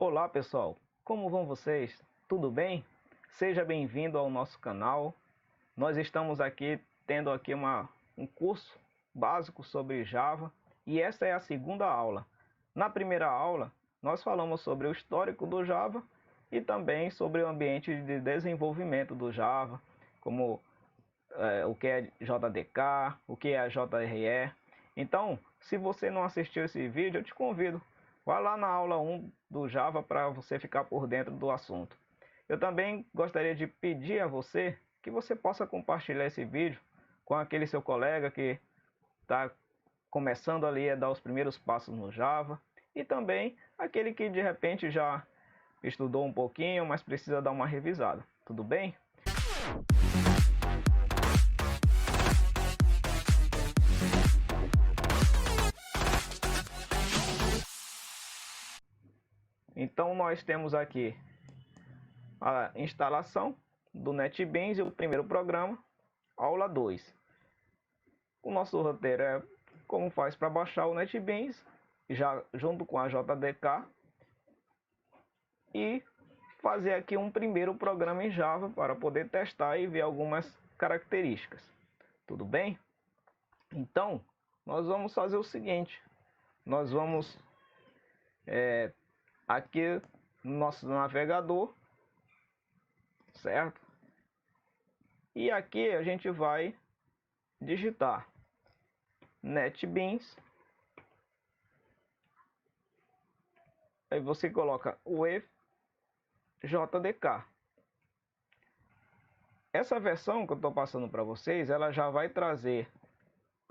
Olá pessoal, como vão vocês? Tudo bem? Seja bem-vindo ao nosso canal. Nós estamos aqui tendo um curso básico sobre Java e essa é a segunda aula. Na primeira aula, nós falamos sobre o histórico do Java e também sobre o ambiente de desenvolvimento do Java, como o que é JDK, o que é a JRE. Então, se você não assistiu esse vídeo, eu te convido. Vá lá na aula 1 do Java para você ficar por dentro do assunto. Eu também gostaria de pedir a você que você possa compartilhar esse vídeo com aquele seu colega que está começando ali a dar os primeiros passos no Java e também aquele que de repente já estudou um pouquinho, mas precisa dar uma revisada. Tudo bem? Então nós temos aqui a instalação do NetBeans e o primeiro programa, aula 2. O nosso roteiro é como faz para baixar o NetBeans, já junto com a JDK, e fazer aqui um primeiro programa em Java para poder testar e ver algumas características. Tudo bem? Então, nós vamos fazer o seguinte, nós vamos aqui no nosso navegador, certo? E aqui a gente vai digitar NetBeans, aí você coloca o JDK. Essa versão que eu estou passando para vocês, ela já vai trazer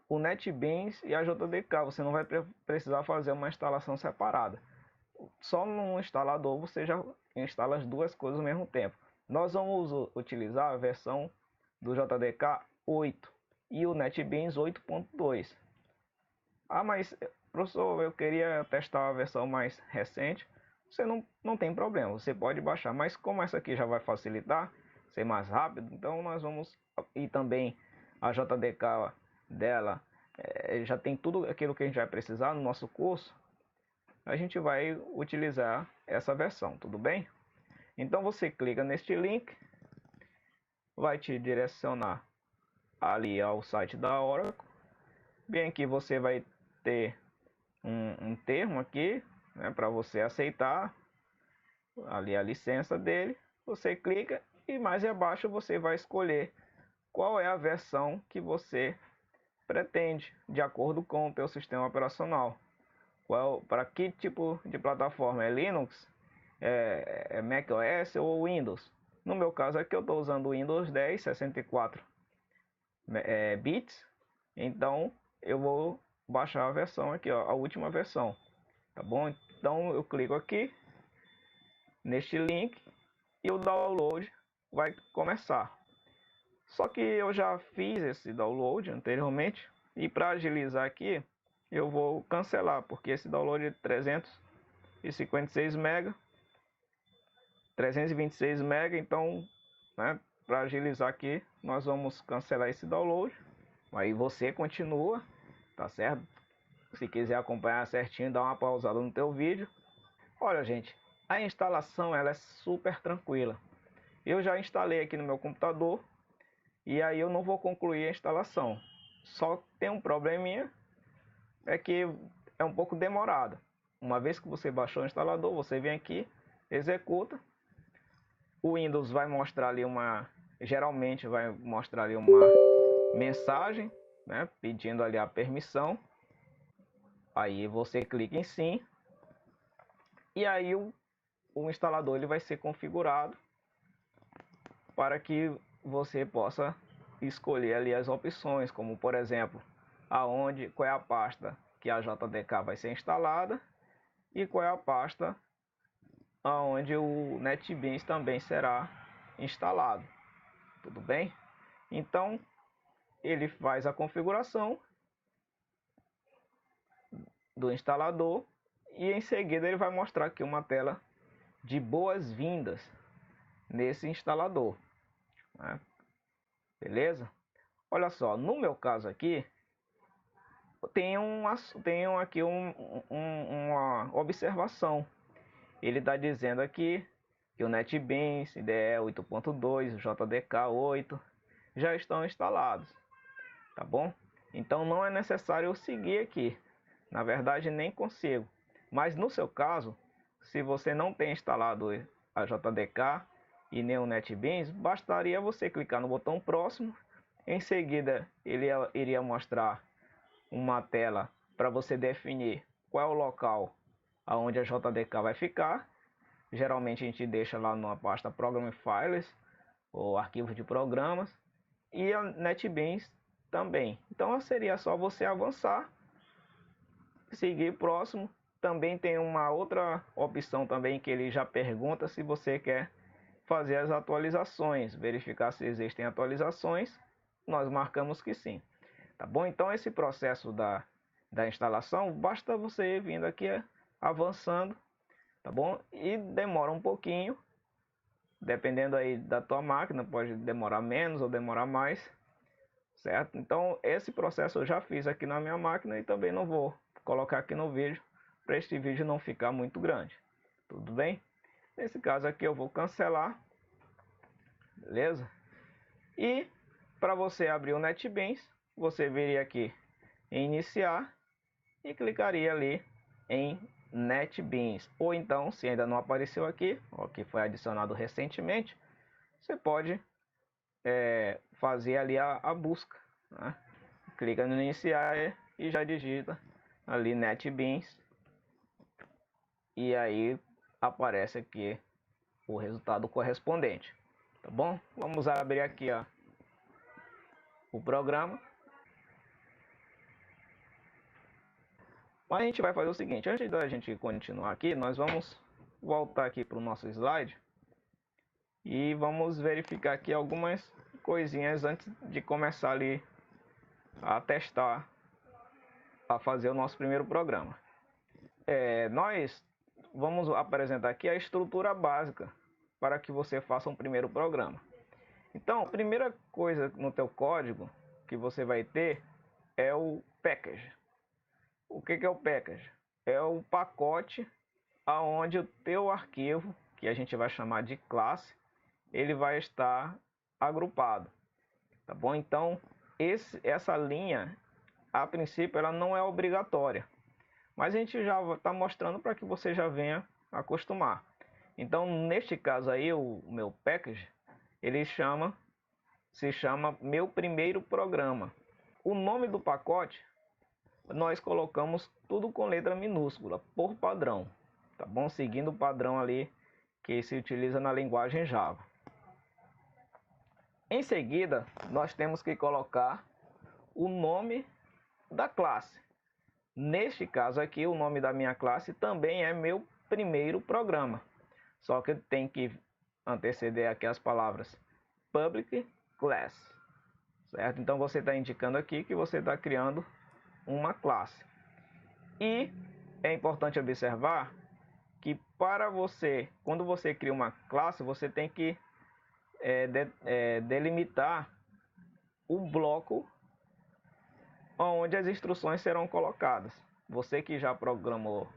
o NetBeans e a JDK. Você não vai precisar fazer uma instalação separada. Só no instalador você já instala as duas coisas ao mesmo tempo. Nós vamos utilizar a versão do JDK 8 e o NetBeans 8.2. Ah, mas professor, eu queria testar a versão mais recente. Você não tem problema, você pode baixar, mas como essa aqui já vai facilitar, ser mais rápido, então nós vamos, e também a JDK dela já tem tudo aquilo que a gente vai precisar no nosso curso, a gente vai utilizar essa versão, tudo bem? Então você clica neste link, vai te direcionar ali ao site da Oracle, bem aqui você vai ter um termo aqui, né, para você aceitar ali a licença dele. Você clica e mais abaixo você vai escolher qual é a versão que você pretende, de acordo com o teu sistema operacional. Para que tipo de plataforma? É Linux? É macOS ou Windows? No meu caso aqui eu estou usando o Windows 10 64 bits, então eu vou baixar a versão aqui, ó, a última versão, tá bom? Então eu clico aqui neste link e o download vai começar. Só que eu já fiz esse download anteriormente e para agilizar aqui eu vou cancelar, porque esse download é 356 MB, 326 MB, então, né, para agilizar aqui nós vamos cancelar esse download. Aí você continua, tá certo? Se quiser acompanhar certinho, dá uma pausada no teu vídeo. Olha, gente, a instalação ela é super tranquila. Eu já instalei aqui no meu computador e aí eu não vou concluir a instalação. Só tem um probleminha, é que é um pouco demorada. Uma vez que você baixou o instalador, você vem aqui, executa. O Windows vai mostrar ali geralmente vai mostrar ali uma mensagem, né, pedindo ali a permissão. Aí você clica em sim e aí o instalador ele vai ser configurado para que você possa escolher ali as opções, como por exemplo, qual é a pasta que a JDK vai ser instalada e qual é a pasta aonde o NetBeans também será instalado. Tudo bem? Então ele faz a configuração do instalador e em seguida ele vai mostrar aqui uma tela de boas-vindas nesse instalador, né? Beleza? Olha só, no meu caso aqui tenho aqui uma observação. ele está dizendo aqui que o NetBeans, IDE 8.2, o JDK 8 já estão instalados, tá bom? Então não é necessário eu seguir aqui, na verdade nem consigo, mas no seu caso, se você não tem instalado a JDK e nem o NetBeans, bastaria você clicar no botão próximo, em seguida ele iria mostrar uma tela para você definir qual é o local aonde a JDK vai ficar. Geralmente a gente deixa lá numa pasta Program Files ou arquivos de programas, e a NetBeans também. Então seria só você avançar, seguir próximo. Também tem uma outra opção também que ele já pergunta se você quer fazer as atualizações, verificar se existem atualizações. Nós marcamos que sim, tá bom? Então esse processo da instalação, basta você vindo aqui avançando, tá bom? E demora um pouquinho, dependendo aí da tua máquina, pode demorar menos ou demorar mais, certo? Então esse processo eu já fiz aqui na minha máquina e também não vou colocar aqui no vídeo, para este vídeo não ficar muito grande, tudo bem? Nesse caso aqui eu vou cancelar, beleza? E para você abrir o NetBeans, você viria aqui em iniciar e clicaria ali em NetBeans. Ou então, se ainda não apareceu aqui, ó, que foi adicionado recentemente, você pode fazer ali a busca, né? Clica no iniciar e já digita ali NetBeans, e aí aparece aqui o resultado correspondente, tá bom? Vamos abrir aqui, ó, o programa. Mas a gente vai fazer o seguinte, antes da gente continuar aqui, nós vamos voltar aqui para o nosso slide e vamos verificar aqui algumas coisinhas antes de começar ali a testar, a fazer o nosso primeiro programa. Nós vamos apresentar aqui a estrutura básica para que você faça um primeiro programa. Então, a primeira coisa no teu código que você vai ter é o package. O que é o package? É o pacote aonde o teu arquivo, que a gente vai chamar de classe, ele vai estar agrupado, tá bom? Então, essa linha, a princípio, ela não é obrigatória, mas a gente já está mostrando para que você já venha acostumar. Então, neste caso aí, o meu package, ele se chama meu primeiro programa. O nome do pacote, nós colocamos tudo com letra minúscula, por padrão, tá bom? Seguindo o padrão ali que se utiliza na linguagem Java. Em seguida, nós temos que colocar o nome da classe. Neste caso aqui, o nome da minha classe também é meu primeiro programa. Só que tem que anteceder aqui as palavras public class, certo? Então você está indicando aqui que você está criando uma classe. E é importante observar que para você, quando você cria uma classe, você tem que delimitar o bloco onde as instruções serão colocadas. Você que já programou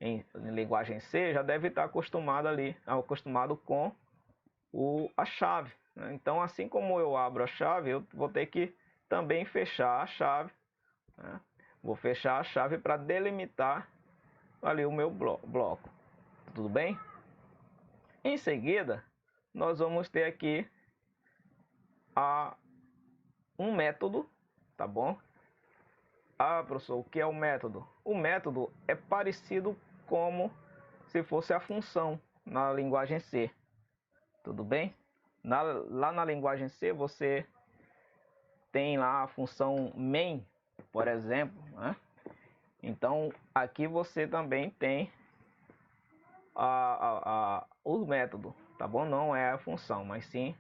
em linguagem C já deve estar acostumado com a chave, né? Então, assim como eu abro a chave, eu vou ter que também fechar a chave, né? Vou fechar a chave para delimitar ali o meu bloco, tudo bem? Em seguida, nós vamos ter aqui um método, tá bom? Ah, professor, o que é o método? O método é parecido como se fosse a função na linguagem C, tudo bem? Lá na linguagem C você tem lá a função main, por exemplo, né? Então aqui você também tem o método, tá bom? Não é a função, mas sim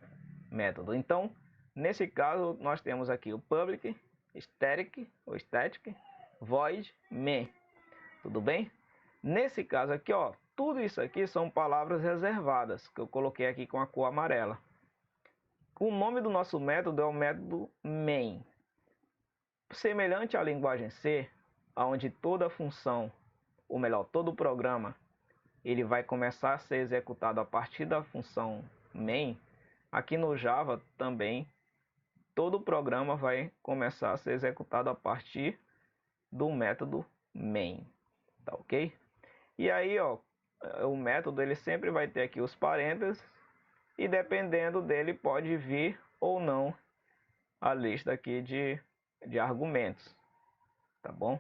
método. Então, nesse caso, nós temos aqui o public, static, void, main, tudo bem? Nesse caso aqui, ó, tudo isso aqui são palavras reservadas, que eu coloquei aqui com a cor amarela. O nome do nosso método é o método main. Semelhante à linguagem C, onde toda função, ou melhor, todo programa ele vai começar a ser executado a partir da função main, aqui no Java também todo o programa vai começar a ser executado a partir do método main, tá ok? E aí, ó, o método ele sempre vai ter aqui os parênteses e dependendo dele pode vir ou não a lista aqui de argumentos, tá bom?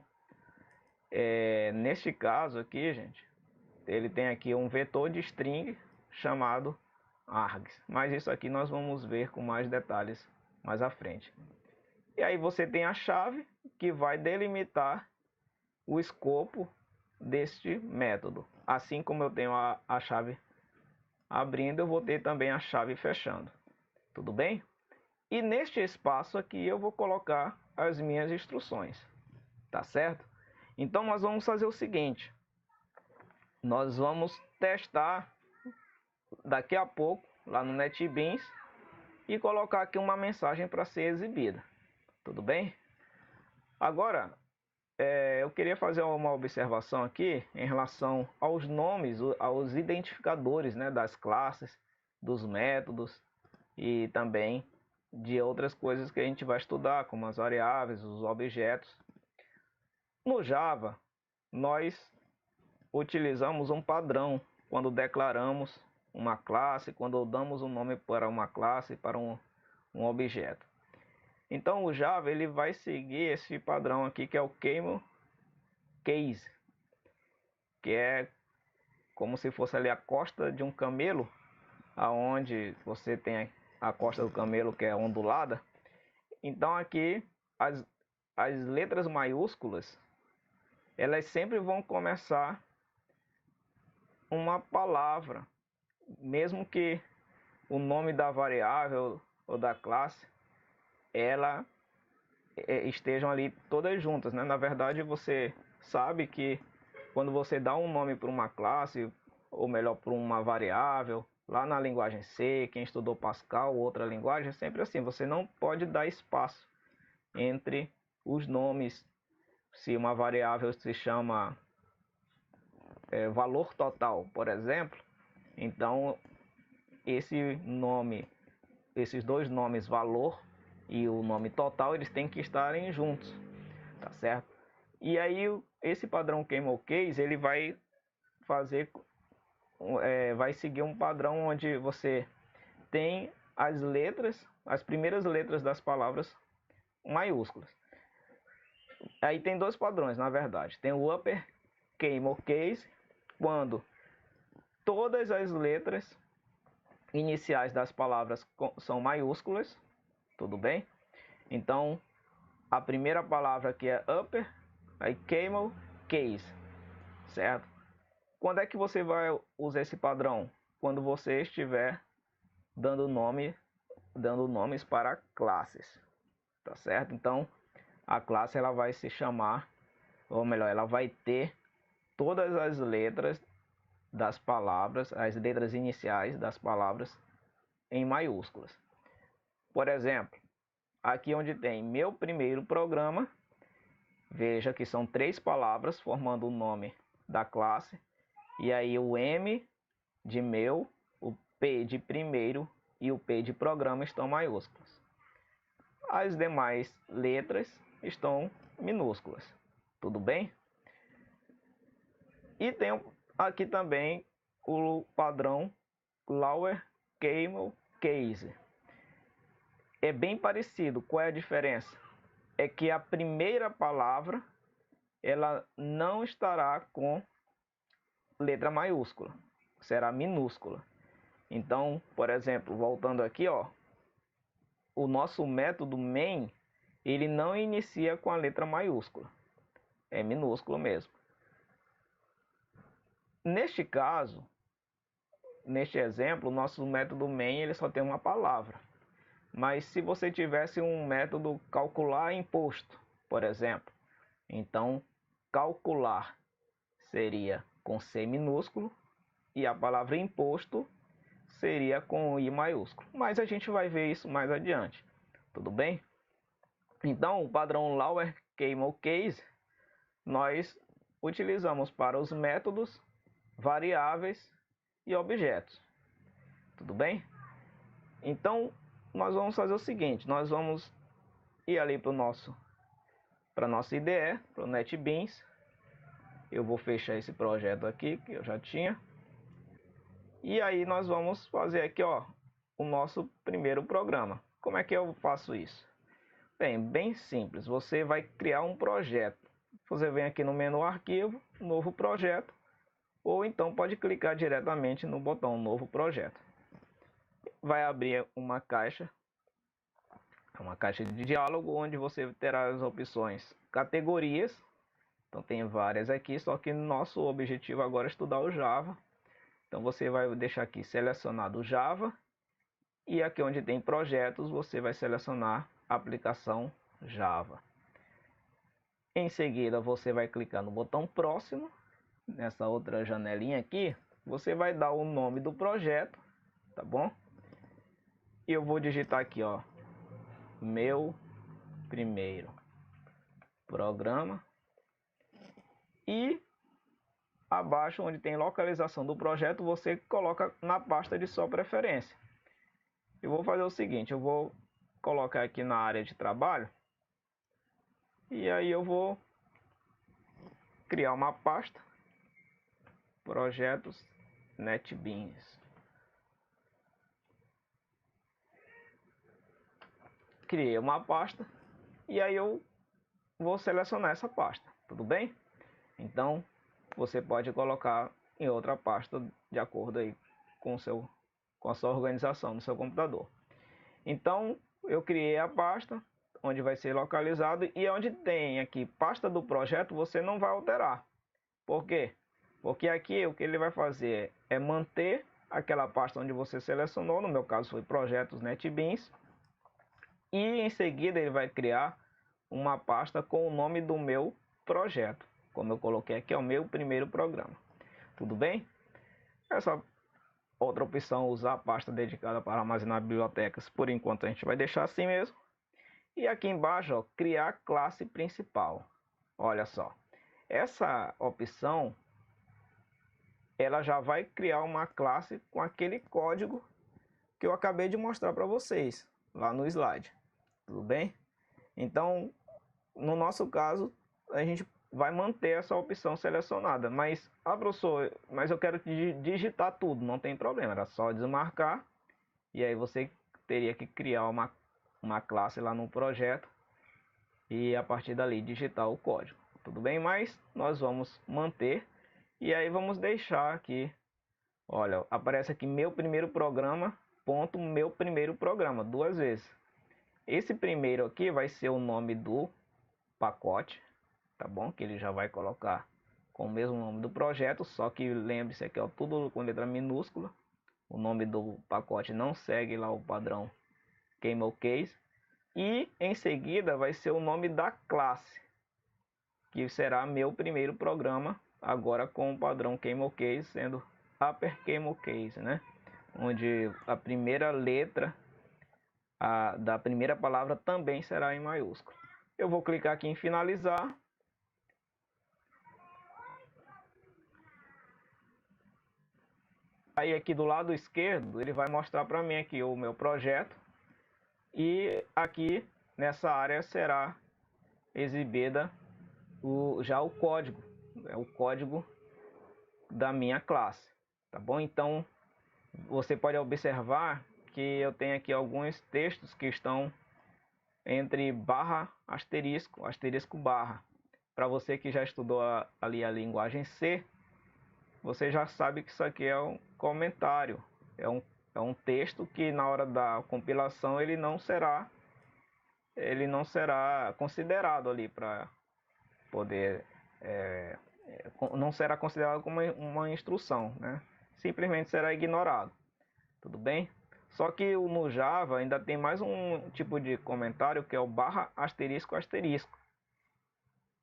Neste caso aqui, gente, ele tem aqui um vetor de string chamado args, mas isso aqui nós vamos ver com mais detalhes mais à frente. E aí você tem a chave que vai delimitar o escopo deste método. Assim como eu tenho a chave abrindo, eu vou ter também a chave fechando. Tudo bem? E neste espaço aqui eu vou colocar as minhas instruções. Tá certo? Então nós vamos fazer o seguinte. Nós vamos testar daqui a pouco lá no NetBeans e colocar aqui uma mensagem para ser exibida. Tudo bem? Agora, eu queria fazer uma observação aqui em relação aos nomes, aos identificadores, né, das classes, dos métodos e também de outras coisas que a gente vai estudar, como as variáveis, os objetos. No Java, nós utilizamos um padrão quando declaramos uma classe, quando damos um nome para uma classe, para um objeto. Então o Java ele vai seguir esse padrão aqui que é o camel case, que é como se fosse ali a costa de um camelo, aonde você tem a costa do camelo que é ondulada. Então aqui as letras maiúsculas elas sempre vão começar uma palavra, mesmo que o nome da variável ou da classe ela estejam ali todas juntas, né? Na verdade, você sabe que quando você dá um nome para uma classe, ou melhor, para uma variável, lá na linguagem C, quem estudou Pascal, outra linguagem, é sempre assim, você não pode dar espaço entre os nomes. Se uma variável se chama valor total, por exemplo, então esse nome, esses dois nomes, valor e o nome total, eles têm que estarem juntos, tá certo? E aí esse padrão camel case ele vai fazer, vai seguir um padrão onde você tem as letras, as primeiras letras das palavras maiúsculas. Aí tem dois padrões, na verdade. Tem o upper camel case, quando todas as letras iniciais das palavras são maiúsculas, tudo bem? Então, a primeira palavra aqui é upper, aí camel case, certo? Quando é que você vai usar esse padrão? Quando você estiver dando nomes para classes, tá certo? Então, a classe ela vai se chamar, ou melhor, ela vai ter todas as letras das palavras, as letras iniciais das palavras em maiúsculas. Por exemplo, aqui onde tem meu primeiro programa, veja que são 3 palavras formando o nome da classe, e aí o M de meu, o P de primeiro e o P de programa estão maiúsculos. As demais letras estão minúsculas, tudo bem? E tem aqui também o padrão Lower Camel Case. É bem parecido. Qual é a diferença? É que a primeira palavra ela não estará com letra maiúscula, será minúscula. Então, por exemplo, voltando aqui, ó, o nosso método main, ele não inicia com a letra maiúscula, é minúsculo mesmo. Neste caso, neste exemplo, o nosso método main ele só tem uma palavra. Mas se você tivesse um método calcular imposto, por exemplo, então calcular seria com C minúsculo e a palavra imposto seria com I maiúsculo. Mas a gente vai ver isso mais adiante, tudo bem? Então o padrão Lower Camel Case nós utilizamos para os métodos variáveis e objetos. Tudo bem? Então, nós vamos fazer o seguinte, nós vamos ir ali para nossa IDE, para o NetBeans. Eu vou fechar esse projeto aqui, que eu já tinha. E aí nós vamos fazer aqui, ó, o nosso primeiro programa. Como é que eu faço isso? Bem simples. Você vai criar um projeto. Você vem aqui no menu Arquivo, Novo Projeto, ou então pode clicar diretamente no botão Novo Projeto. Vai abrir uma caixa de diálogo, onde você terá as opções categorias. Então tem várias aqui, só que nosso objetivo agora é estudar o Java. Então você vai deixar aqui selecionado o Java, e aqui onde tem projetos você vai selecionar aplicação Java. Em seguida você vai clicar no botão próximo, nessa outra janelinha aqui, você vai dar o nome do projeto, tá bom? E eu vou digitar aqui, ó, meu primeiro programa, e abaixo onde tem localização do projeto você coloca na pasta de sua preferência. Eu vou fazer o seguinte, eu vou colocar aqui na área de trabalho, e aí eu vou criar uma pasta, projetos NetBeans. Criei uma pasta e aí eu vou selecionar essa pasta, tudo bem? Então você pode colocar em outra pasta de acordo aí com a sua organização no seu computador. Então eu criei a pasta onde vai ser localizado, e onde tem aqui pasta do projeto você não vai alterar. Por quê? Porque aqui o que ele vai fazer é manter aquela pasta onde você selecionou, no meu caso foi projetos NetBeans, e em seguida ele vai criar uma pasta com o nome do meu projeto, como eu coloquei aqui, é o meu primeiro programa. Tudo bem? Essa outra opção, usar a pasta dedicada para armazenar bibliotecas, por enquanto a gente vai deixar assim mesmo. E aqui embaixo, ó, criar classe principal. Olha só, essa opção ela já vai criar uma classe com aquele código que eu acabei de mostrar para vocês lá no slide. Tudo bem? Então, no nosso caso, a gente vai manter essa opção selecionada. Mas, professor, mas eu quero digitar tudo, não tem problema, era só desmarcar. E aí você teria que criar uma classe lá no projeto e a partir dali digitar o código. Tudo bem? Mas nós vamos manter. E aí vamos deixar aqui, olha, aparece aqui meu primeiro programa, ponto meu primeiro programa, duas vezes. Esse primeiro aqui vai ser o nome do pacote, tá bom? Que ele já vai colocar com o mesmo nome do projeto, só que lembre-se aqui, ó, tudo com letra minúscula. O nome do pacote não segue lá o padrão Camel Case. E em seguida vai ser o nome da classe, que será meu primeiro programa, agora com o padrão Camel Case, sendo Upper Camel Case, né? Onde a primeira letra da primeira palavra também será em maiúsculo. Eu vou clicar aqui em finalizar. Aí aqui do lado esquerdo ele vai mostrar para mim aqui o meu projeto, e aqui nessa área será exibida já o código, é o código da minha classe, tá bom? Então você pode observar que eu tenho aqui alguns textos que estão entre barra, asterisco, asterisco, barra. Para você que já estudou ali a linguagem C, você já sabe que isso aqui é um comentário, é um texto que na hora da compilação ele não será considerado ali para poder, não será considerado como uma instrução, né? Simplesmente será ignorado, tudo bem? Só que no Java ainda tem mais um tipo de comentário que é o barra asterisco asterisco.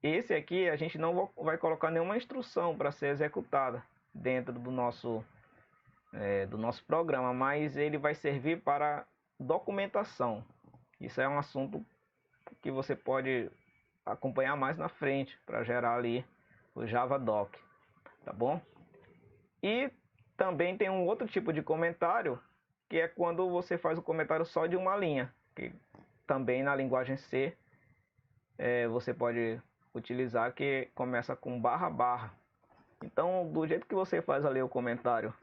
Esse aqui a gente não vai colocar nenhuma instrução para ser executada dentro do nosso programa, mas ele vai servir para documentação. Isso é um assunto que você pode acompanhar mais na frente para gerar ali o JavaDoc, tá bom? E também tem um outro tipo de comentário, que é quando você faz o comentário só de uma linha, que também na linguagem C você pode utilizar, que começa com barra barra. Então, do jeito que você faz ali o comentário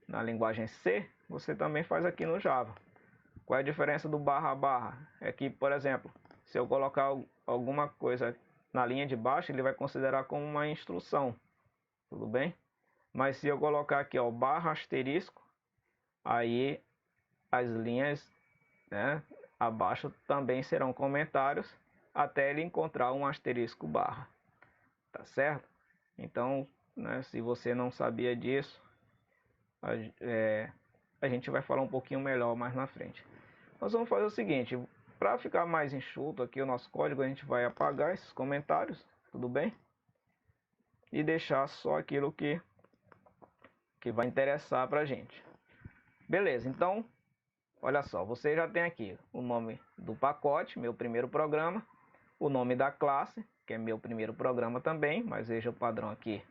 na linguagem C, você também faz aqui no Java. Qual é a diferença do barra barra? É que, por exemplo, se eu colocar alguma coisa na linha de baixo, ele vai considerar como uma instrução, tudo bem? Mas se eu colocar aqui, ó, barra asterisco, aí as linhas, né, abaixo também serão comentários, até ele encontrar um asterisco barra, tá certo? Então, né, se você não sabia disso, a gente vai falar um pouquinho melhor mais na frente. Nós vamos fazer o seguinte, para ficar mais enxuto aqui o nosso código, a gente vai apagar esses comentários, tudo bem? E deixar só aquilo que vai interessar para a gente. Beleza, então, olha só, você já tem aqui o nome do pacote, meu primeiro programa, o nome da classe, que é meu primeiro programa também, mas veja o padrão aqui,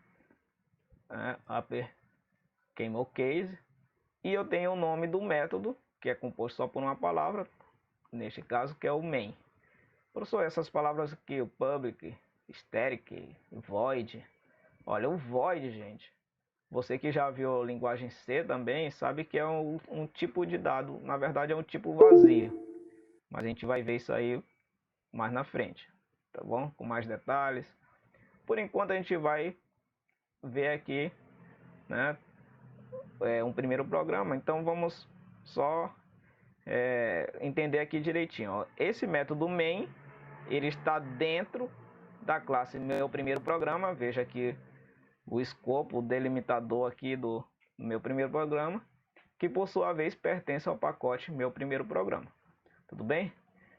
upper camel case, e eu tenho o nome do método, que é composto só por uma palavra, neste caso que é o main. Professor, essas palavras aqui, o public, static, void, olha, o void, gente, você que já viu a linguagem C também, sabe que é um tipo de dado, na verdade é um tipo vazio, mas a gente vai ver isso aí mais na frente, tá bom? Com mais detalhes. Por enquanto a gente vai ver aqui, né, um primeiro programa, então vamos só entender aqui direitinho. Ó. Esse método main, ele está dentro da classe meu primeiro programa, veja aqui o escopo, o delimitador aqui do meu primeiro programa, que por sua vez pertence ao pacote meu primeiro programa. Tudo bem?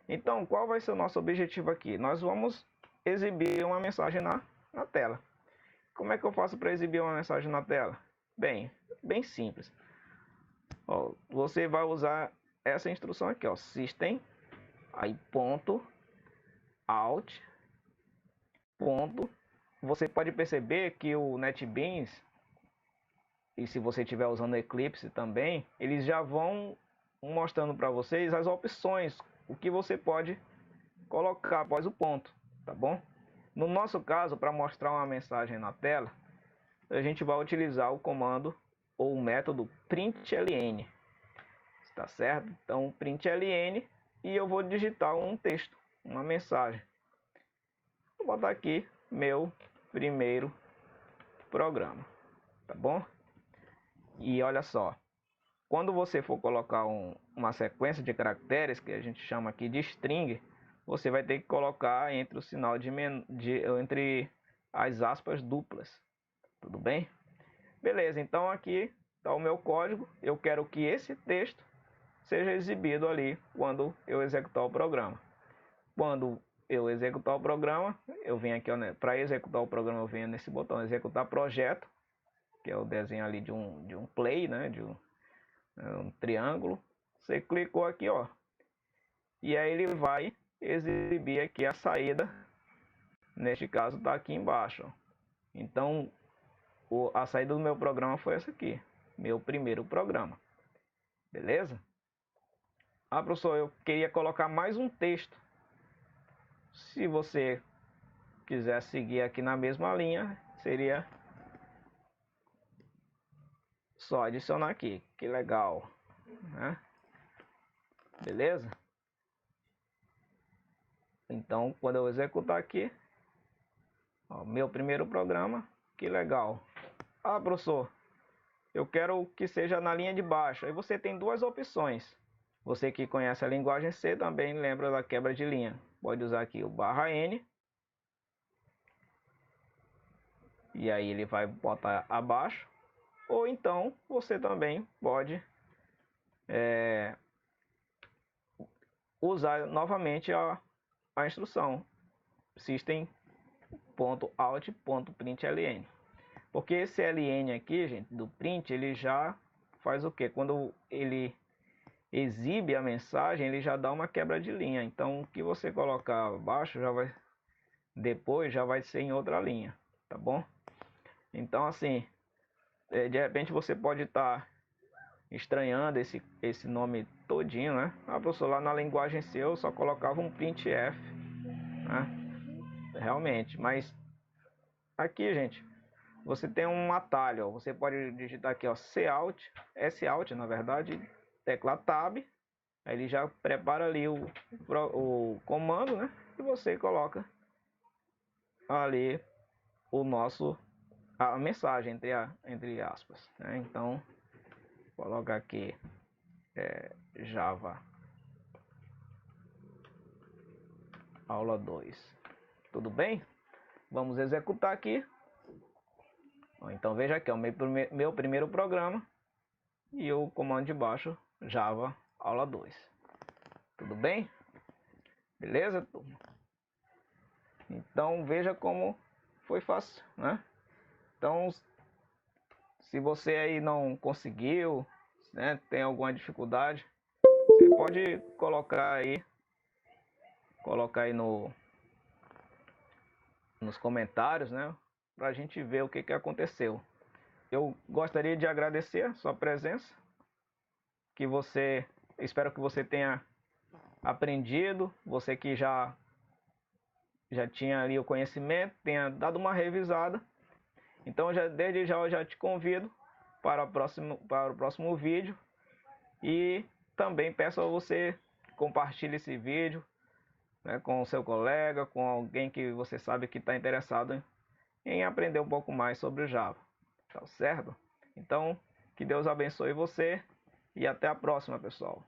Então, qual vai ser o nosso objetivo aqui? Nós vamos exibir uma mensagem na tela. Como é que eu faço para exibir uma mensagem na tela? Bem simples. Ó, você vai usar essa instrução aqui, ó, system, aí ponto, out, ponto. Você pode perceber que o NetBeans, e se você estiver usando Eclipse também, eles já vão mostrando para vocês as opções, o que você pode colocar após o ponto, tá bom? No nosso caso, para mostrar uma mensagem na tela, a gente vai utilizar o comando ou o método println, tá certo? Então, println, e eu vou digitar um texto, uma mensagem. Vou botar aqui meu primeiro programa, tá bom? E olha só, quando você for colocar uma sequência de caracteres, que a gente chama aqui de string, você vai ter que colocar entre o sinal entre as aspas duplas, tudo bem? Beleza, então aqui está o meu código, eu quero que esse texto seja exibido ali quando eu executar o programa. Quando eu executar o programa, eu venho aqui, para executar o programa, eu venho nesse botão executar projeto, que é o desenho ali de um play, né, de um triângulo. Você clicou aqui, ó, e aí ele vai exibir aqui a saída, neste caso está aqui embaixo, ó. Então a saída do meu programa foi essa aqui, meu primeiro programa, beleza? Ah, professor, eu queria colocar mais um texto. Se você quiser seguir aqui na mesma linha, seria só adicionar aqui, que legal, né? Beleza? Então, quando eu executar aqui, ó, meu primeiro programa, que legal. Ah, professor, eu quero que seja na linha de baixo. Aí você tem duas opções. Você que conhece a linguagem C também lembra da quebra de linha. Pode usar aqui o /n. E aí ele vai botar abaixo. Ou então você também pode usar novamente a instrução system.out.println. Porque esse ln aqui, gente, do print, ele já faz o que? Quando ele exibe a mensagem, ele já dá uma quebra de linha. Então, o que você colocar abaixo depois já vai ser em outra linha, tá bom? Então, assim, De repente você pode estar estranhando esse nome todinho, né? Ah, professor, lá na linguagem C eu só colocava um printf, né? Realmente, mas aqui, gente, você tem um atalho, ó. Você pode digitar aqui, ó, Sout, na verdade, tecla Tab, aí ele já prepara ali o comando, né? E você coloca ali a mensagem entre aspas, né? Então, coloca aqui Java aula 2. Tudo bem? Vamos executar aqui. Então veja aqui, ó, meu primeiro programa e o comando de baixo Java aula 2. Tudo bem? Beleza, turma? Então veja como foi fácil, né? Então, se você aí não conseguiu, né, tem alguma dificuldade, você pode colocar aí nos comentários, né, para a gente ver o que aconteceu. Eu gostaria de agradecer a sua presença, espero que você tenha aprendido, você que já tinha ali o conhecimento, tenha dado uma revisada. Então desde já eu já te convido para o próximo vídeo e também peço a você compartilhe esse vídeo, né, com o seu colega, com alguém que você sabe que está interessado em aprender um pouco mais sobre o Java. Tá certo? Então, que Deus abençoe você e até a próxima, pessoal.